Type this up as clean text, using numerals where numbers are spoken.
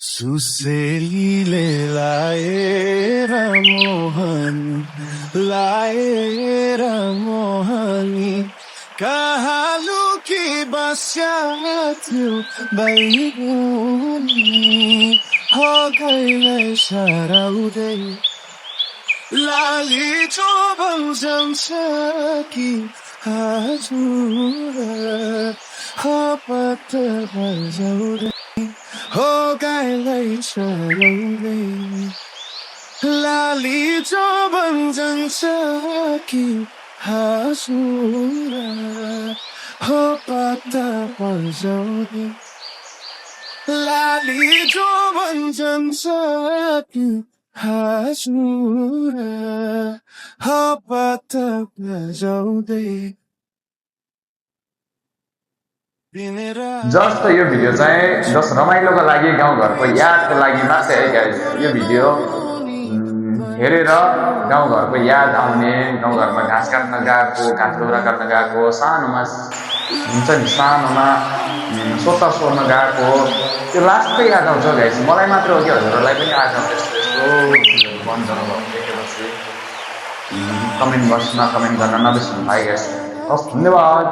सुसेलीले लाएर मोहनी कहाँ लुकी बस्या थियो बैगुनी हो गइलाई सराउँदै लाली चोबल जान्छ कि हजुर हो पत्ता बजाउँदै हो गाईलाई सराउँदै लाली चोबल जान्छ कि हजुर हो पत्ता बजाउँदै लाली चोबल जान्छ कि हजुर हो पत्ता बजाउँदै जस्ट यो भिडियो चाहिँ जस्ट रमाइलोको लागि गाउँघरको यादको लागि मात्रै है गाइस। यो भिडियो हेरेर गाउँघरको याद आउने, गाउँघरमा घाँस काट्न गएको, घाँस दाउरा काट्न गएको, सानोमा हुन्छ नि सानोमा सोत्ता सोर्न गएको त्यो लास्टै याद आउँछ गाइस। मलाई मात्र हो कि हजुरहरूलाई पनि आज यस्तो यस्तो चिजहरू बन्द देखेपछि कमेन्ट बक्समा कमेन्ट गर्न नबिर्सनु भाइ गाइस। हस्, धन्यवाद।